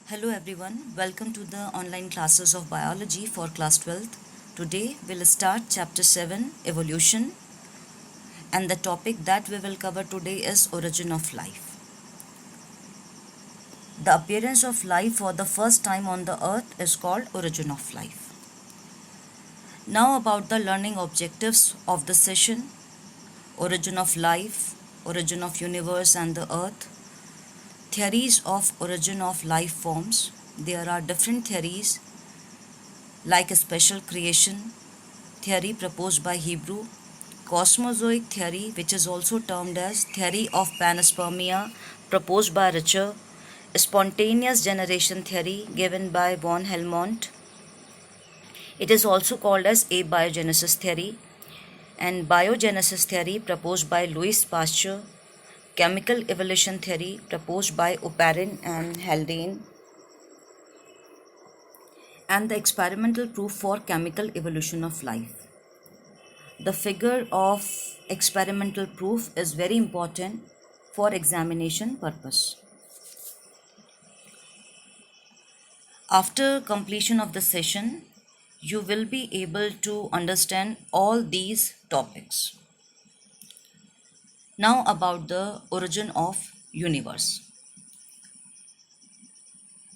Hello everyone, welcome to the online classes of biology for class 12th. Today we'll start chapter 7 evolution, and the topic that we will cover today is origin of life. The appearance of life for the first time on the earth is called origin of life. Now about the learning objectives of the session: origin of life, origin of universe and the earth, theories of origin of life forms. There are different theories like special creation theory proposed by Hebrew, cosmozoic theory, which is also termed as theory of panspermia, proposed by Richter, spontaneous generation theory given by von Helmont. It is also called as abiogenesis theory, and biogenesis theory proposed by Louis Pasteur, chemical evolution theory proposed by Oparin and Haldane, and the experimental proof for chemical evolution of life. The figure of experimental proof is very important for examination purpose. After completion of the session, you will be able to understand all these topics. Now about the origin of universe.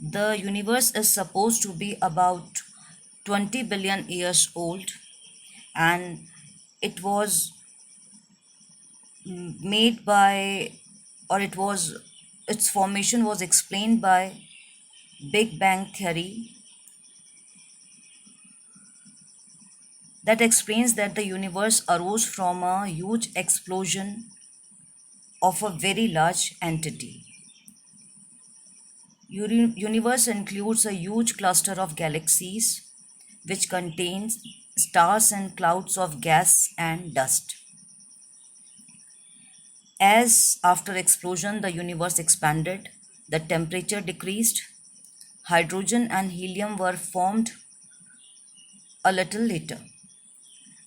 The universe is supposed to be about 20 billion years old, and it was made by, or it was, its formation was explained by Big Bang theory, that explains that the universe arose from a huge explosion of a very large entity. Universe includes a huge cluster of galaxies which contains stars and clouds of gas and dust. As after explosion the universe expanded, the temperature decreased, hydrogen and helium were formed a little later.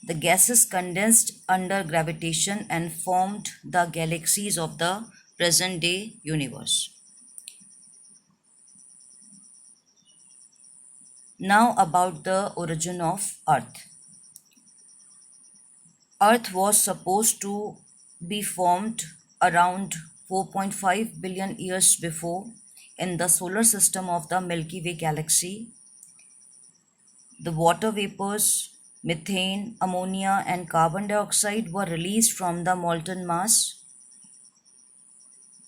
The gases condensed under gravitation and formed the galaxies of the present day universe. Now about the origin of Earth. Earth was supposed to be formed around 4.5 billion years before in the solar system of the Milky Way galaxy. The water vapors, methane, ammonia, and carbon dioxide were released from the molten mass.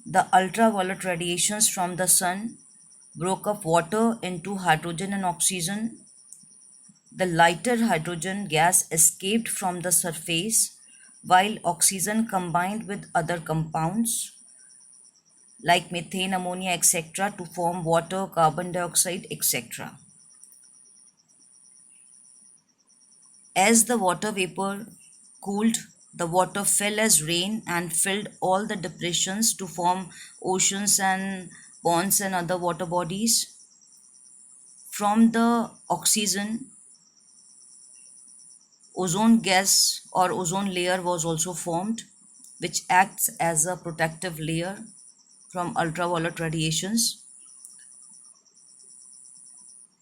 The ultraviolet radiations from the sun broke up water into hydrogen and oxygen. The lighter hydrogen gas escaped from the surface, while oxygen combined with other compounds like methane, ammonia, etc. to form water, carbon dioxide, etc. As the water vapor cooled, the water fell as rain and filled all the depressions to form oceans and ponds and other water bodies. From the oxygen, ozone gas or ozone layer was also formed, which acts as a protective layer from ultraviolet radiations.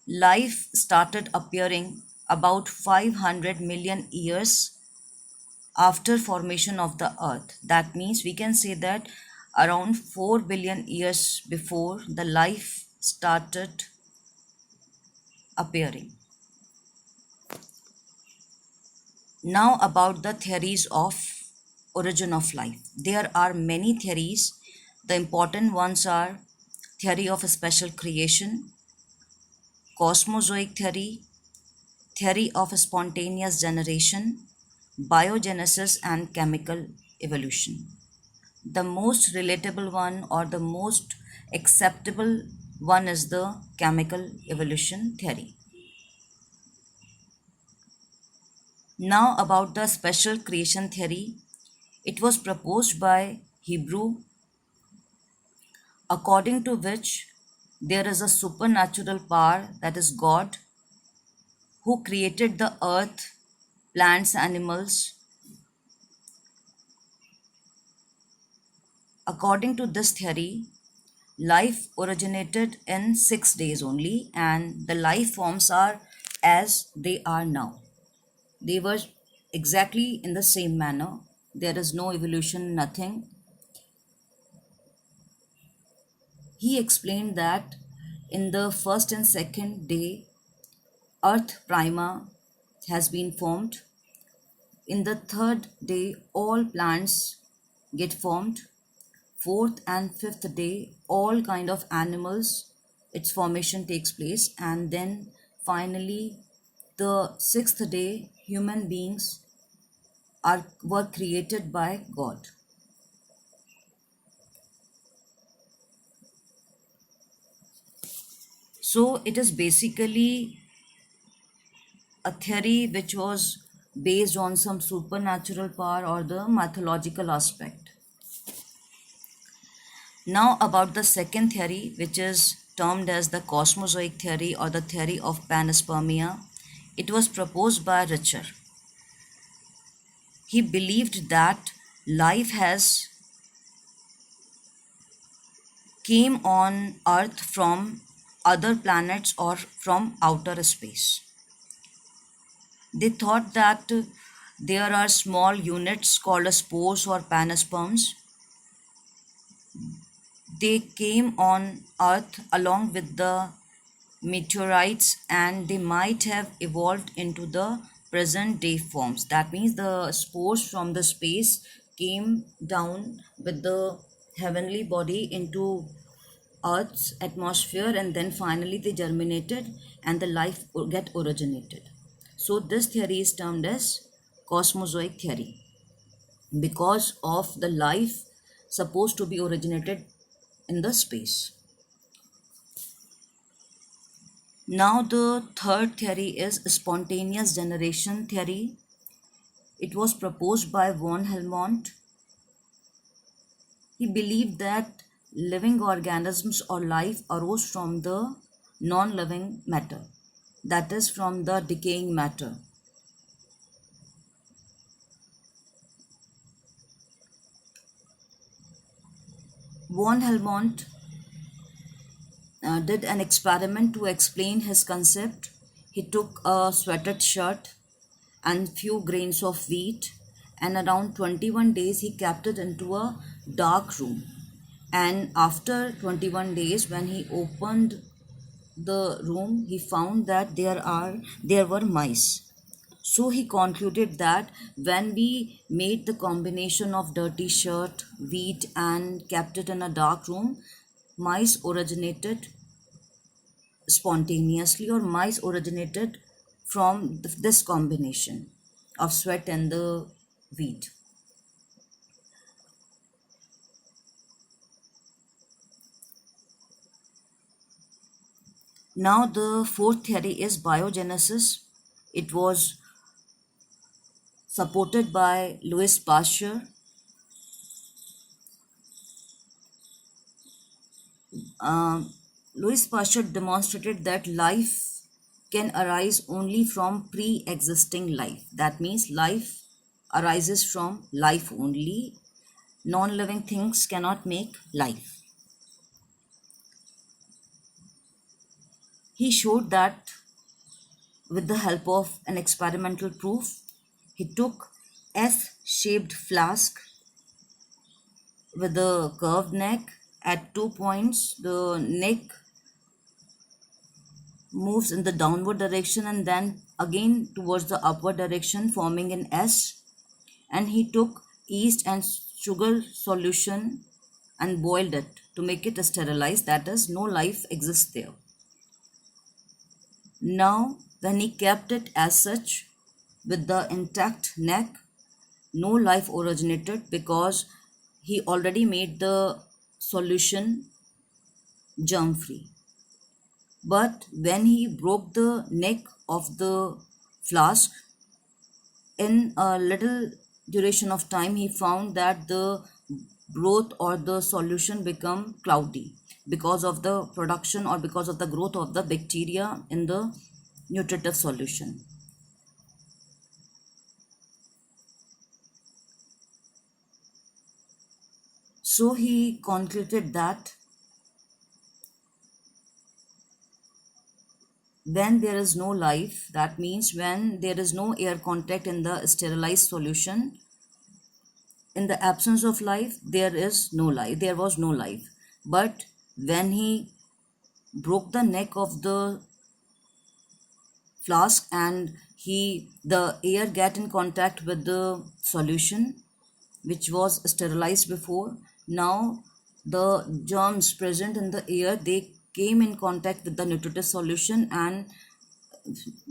Life started appearing about 500 million years after formation of the earth. That means we can say that around 4 billion years before the life started appearing. Now about the theories of origin of life. There are many theories. The important ones are theory of special creation, cosmozoic theory, theory of spontaneous generation, biogenesis, and chemical evolution. The most relatable one or the most acceptable one is the chemical evolution theory. Now about the special creation theory. It was proposed by Hebrew, according to which there is a supernatural power, that is God, who created the earth, plants, animals. According to this theory, life originated in 6 days only, and the life forms are as they are now. They were exactly in the same manner. There is no evolution, nothing. He explained that in the first and second day, Earth Prima has been formed. In the third day, all plants get formed. Fourth and fifth day, all kind of animals, its formation takes place. And then finally, the sixth day, human beings were created by God. So it is basically a theory which was based on some supernatural power or the mythological aspect. Now about the second theory, which is termed as the cosmozoic theory or the theory of panspermia. It was proposed by Richter. He believed that life has came on Earth from other planets or from outer space. They thought that there are small units called as spores or pansperms. They came on Earth along with the meteorites, and they might have evolved into the present day forms. That means the spores from the space came down with the heavenly body into Earth's atmosphere, and then finally they germinated and the life get originated. So this theory is termed as cosmozoic theory because of the life supposed to be originated in the space. Now the third theory is spontaneous generation theory. It was proposed by von Helmont. He believed that living organisms or life arose from the non-living matter, that is from the decaying matter. Von Helmont did an experiment to explain his concept. He took a sweated shirt and few grains of wheat, and around 21 days he kept it into a dark room. And after 21 days, when he opened the room, he found that there were mice. So he concluded that when we made the combination of dirty shirt, wheat, and kept it in a dark room, mice originated spontaneously, or mice originated from this combination of sweat and the wheat. Now the fourth theory is biogenesis. It was supported by Louis Pasteur. Louis Pasteur demonstrated that life can arise only from pre-existing life. That means life arises from life only. Non-living things cannot make life. He showed that with the help of an experimental proof. He took S-shaped flask with a curved neck. At 2 points, the neck moves in the downward direction and then again towards the upward direction, forming an S. And he took yeast and sugar solution and boiled it to make it sterilized, that is, no life exists there. Now, when he kept it as such with the intact neck, no life originated because he already made the solution germ free. But when he broke the neck of the flask, in a little duration of time, he found that the broth or the solution become cloudy because of the production or because of the growth of the bacteria in the nutritive solution. So he concluded that when there is no life, that means when there is no air contact in the sterilized solution, in the absence of life, there is no life, there was no life. But when he broke the neck of the flask and the air get in contact with the solution which was sterilized before, now the germs present in the air, they came in contact with the nutritive solution, and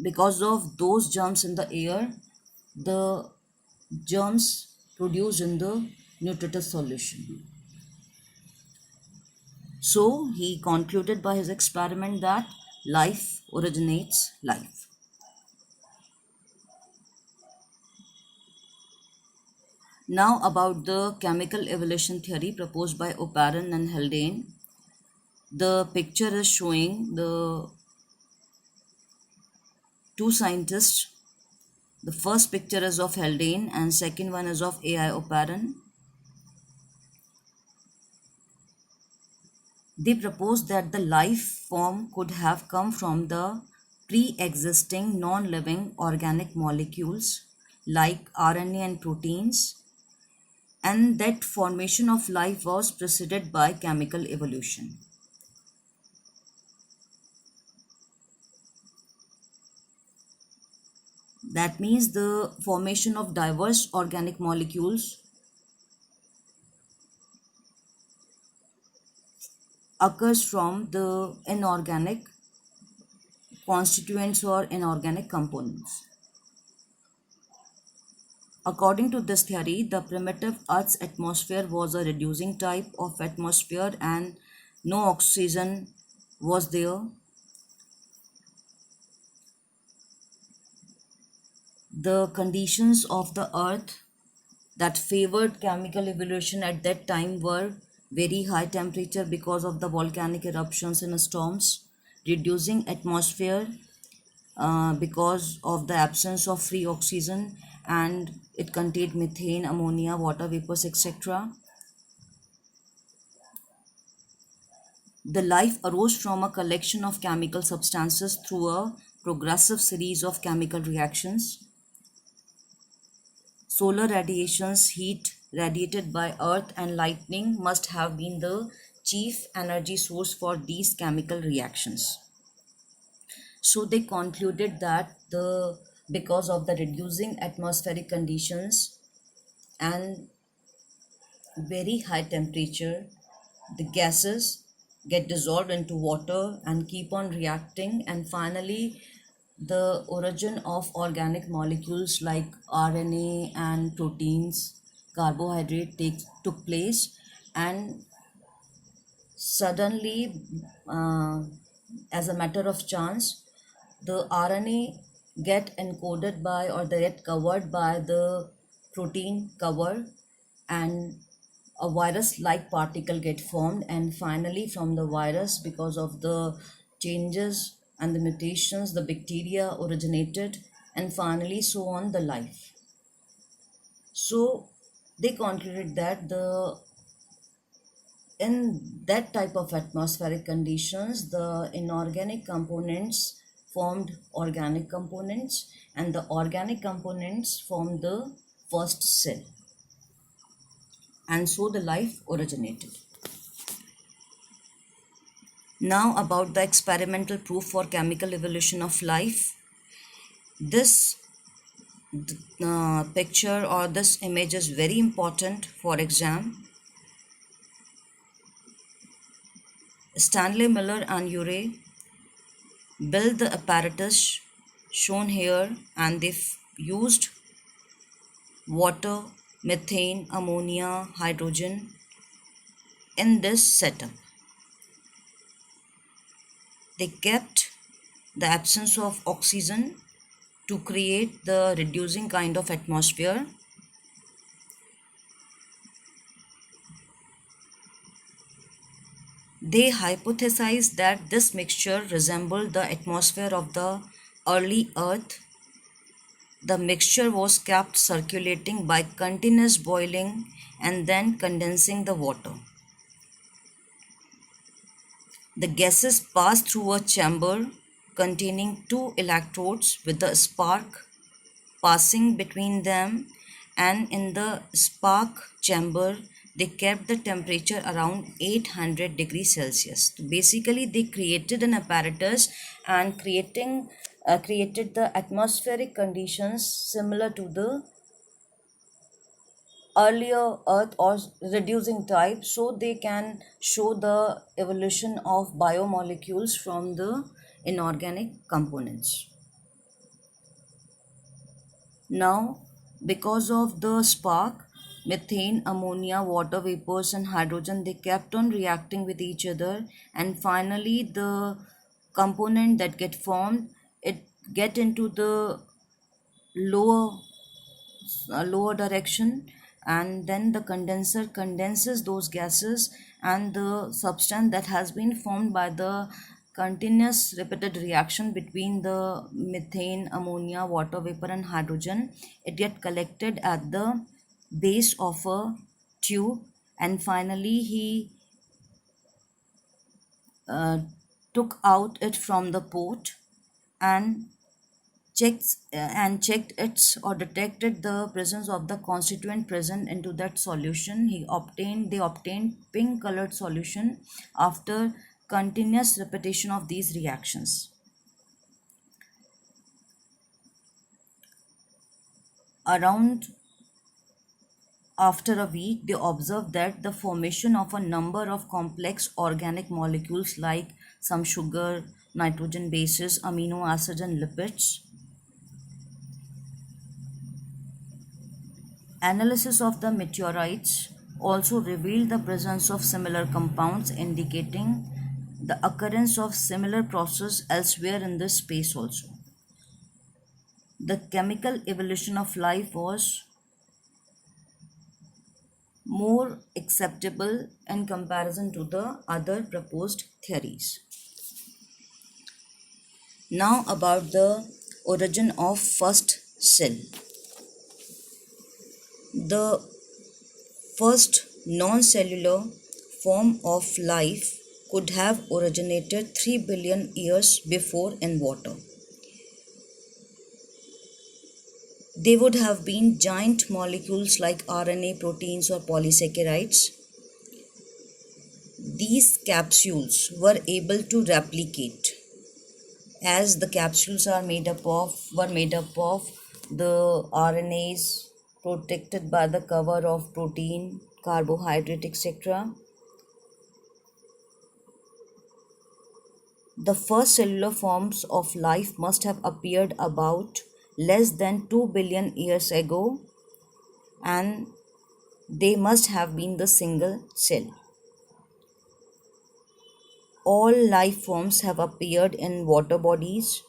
because of those germs in the air, the germs produced in the nutritive solution. So he concluded by his experiment that life originates life. Now about the chemical evolution theory proposed by Oparin and Haldane. The picture is showing the two scientists. The first picture is of Haldane and second one is of A.I. Oparin. They proposed that the life form could have come from the pre-existing non-living organic molecules like RNA and proteins, and that formation of life was preceded by chemical evolution. That means the formation of diverse organic molecules occurs from the inorganic constituents or inorganic components. According to this theory, the primitive Earth's atmosphere was a reducing type of atmosphere and no oxygen was there. The conditions of the Earth that favored chemical evolution at that time were very high temperature because of the volcanic eruptions and storms, reducing atmosphere because of the absence of free oxygen, and it contained methane, ammonia, water vapors, etc. The life arose from a collection of chemical substances through a progressive series of chemical reactions. Solar radiations, heat radiated by earth and lightning must have been the chief energy source for these chemical reactions. So they concluded that because of the reducing atmospheric conditions and very high temperature, the gases get dissolved into water and keep on reacting, and finally the origin of organic molecules like RNA and proteins, carbohydrate took place, and suddenly, as a matter of chance, the RNA get encoded by, or they get covered by the protein cover, and a virus like particle get formed, and finally from the virus, because of the changes and the mutations, the bacteria originated, and finally so on the life. So they concluded that in that type of atmospheric conditions, the inorganic components formed organic components, and the organic components formed the first cell, and so the life originated. Now about the experimental proof for chemical evolution of life. This picture or this image is very important for exam. Stanley Miller and Urey built the apparatus shown here, and they used water, methane, ammonia, hydrogen in this setup. They kept the absence of oxygen to create the reducing kind of atmosphere. They hypothesized that this mixture resembled the atmosphere of the early Earth. The mixture was kept circulating by continuous boiling and then condensing the water. The gases passed through a chamber containing two electrodes with a spark passing between them, and in the spark chamber they kept the temperature around 800 degrees Celsius. Basically, they created an apparatus and created the atmospheric conditions similar to the earlier earth or reducing type, so they can show the evolution of biomolecules from the inorganic components. Now, because of the spark, methane, ammonia, water vapors and hydrogen, they kept on reacting with each other, and finally the component that get formed, it get into the lower lower direction, and then the condenser condenses those gases, and the substance that has been formed by the continuous repeated reaction between the methane, ammonia, water vapor and hydrogen, it get collected at the base of a tube, and finally he uh, took out it from the port and checked its or detected the presence of the constituent present into that solution. They obtained pink colored solution after continuous repetition of these reactions. Around after a week, they observed that the formation of a number of complex organic molecules like some sugar, nitrogen bases, amino acids and lipids. Analysis of the meteorites also revealed the presence of similar compounds, indicating the occurrence of similar process elsewhere in this space also. The chemical evolution of life was more acceptable in comparison to the other proposed theories. Now about the origin of first cell. The first non-cellular form of life could have originated 3 billion years before in water. They would have been giant molecules like RNA, proteins, or polysaccharides. These capsules were able to replicate, as the capsules were made up of the RNAs protected by the cover of protein, carbohydrate, etc. The first cellular forms of life must have appeared about less than 2 billion years ago, and they must have been the single cell. All life forms have appeared in water bodies.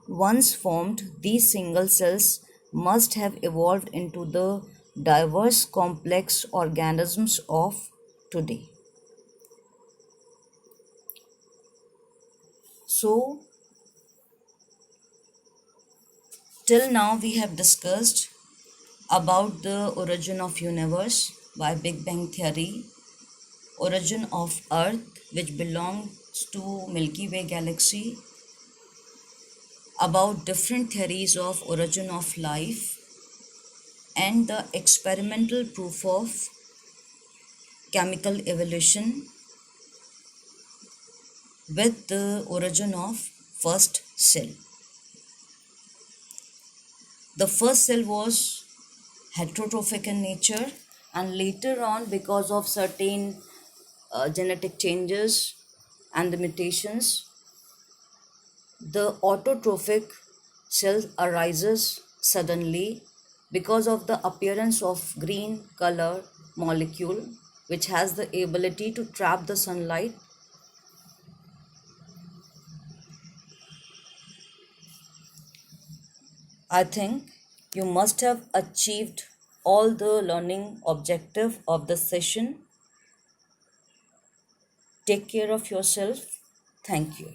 Once formed, these single cells must have evolved into the diverse complex organisms of today. So, till now we have discussed about the origin of universe by Big Bang theory, origin of Earth which belongs to Milky Way galaxy, about different theories of origin of life, and the experimental proof of chemical evolution with the origin of first cell. The first cell was heterotrophic in nature, and later on, because of certain genetic changes and the mutations, the autotrophic cell arises suddenly because of the appearance of green color molecule which has the ability to trap the sunlight. I think you must have achieved all the learning objective of the session. Take care of yourself. Thank you.